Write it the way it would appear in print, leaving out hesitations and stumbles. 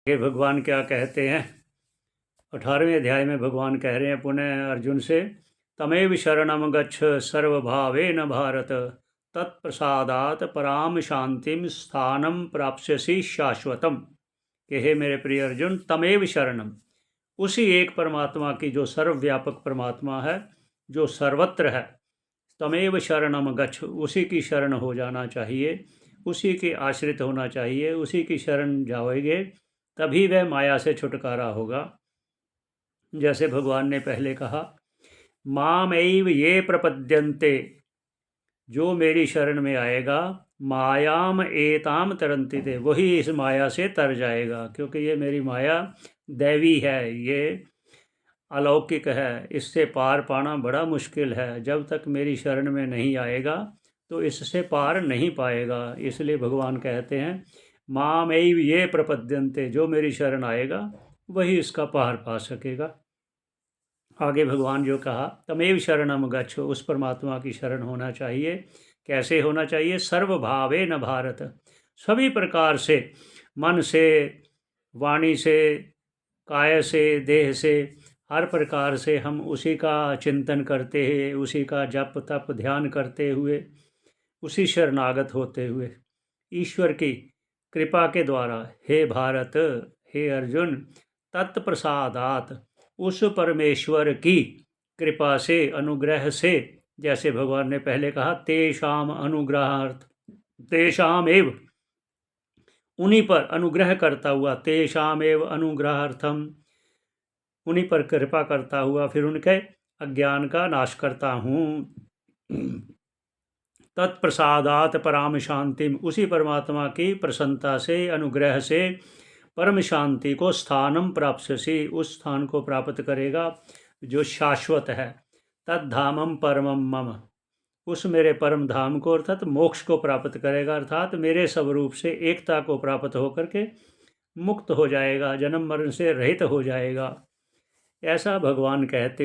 ये भगवान क्या कहते हैं। 18वें अध्याय में भगवान कह रहे हैं पुनः अर्जुन से, तमेव शरणम गच्छ सर्वभावेन भारत, तत्प्रसादात पराम शांतिम स्थानम प्राप्स्यसि शाश्वतम। कि हे मेरे प्रिय अर्जुन, तमेव शरणम, उसी एक परमात्मा की जो सर्वव्यापक परमात्मा है, जो सर्वत्र है, तमेव शरणम गच्छ, उसी की शरण हो जाना चाहिए, उसी के आश्रित होना चाहिए, उसी की शरण जाओगे तभी वह माया से छुटकारा होगा। जैसे भगवान ने पहले कहा, माम एव ये प्रपद्यन्ते, जो मेरी शरण में आएगा, मायाम एताम तरंति थे, वही इस माया से तर जाएगा, क्योंकि ये मेरी माया दैवी है, ये अलौकिक है, इससे पार पाना बड़ा मुश्किल है। जब तक मेरी शरण में नहीं आएगा तो इससे पार नहीं पाएगा। इसलिए भगवान कहते हैं, माम एव ये प्रपद्यन्ते, जो मेरी शरण आएगा वही इसका पार पा सकेगा। आगे भगवान जो कहा, तमेव शरणम गच्छ, उस परमात्मा की शरण होना चाहिए। कैसे होना चाहिए? सर्वभावे न भारत, सभी प्रकार से, मन से, वाणी से, काय से, देह से, हर प्रकार से हम उसी का चिंतन करते हुए, उसी का जप तप ध्यान करते हुए, उसी शरणागत होते हुए, ईश्वर की कृपा के द्वारा, हे भारत, हे अर्जुन, तत्प्रसादात, उस परमेश्वर की कृपा से, अनुग्रह से, जैसे भगवान ने पहले कहा, तेषाम अनुग्रहार्थ, तेषाम एव, उन्हीं पर अनुग्रह करता हुआ, तेषाम एव अनुग्रहार्थम, उन्हीं पर कृपा करता हुआ फिर उनके अज्ञान का नाश करता हूँ। तत्प्रसादात पराम शांतिम, उसी परमात्मा की प्रसन्नता से, अनुग्रह से परम शांति को स्थानम प्राप्स्यसि, उस स्थान को प्राप्त करेगा जो शाश्वत है। तद्धामम परमम मम, उस मेरे परम धाम को अर्थात मोक्ष को प्राप्त करेगा, अर्थात मेरे स्वरूप से एकता को प्राप्त होकर के मुक्त हो जाएगा, जन्म मरण से रहित हो जाएगा। ऐसा भगवान कहते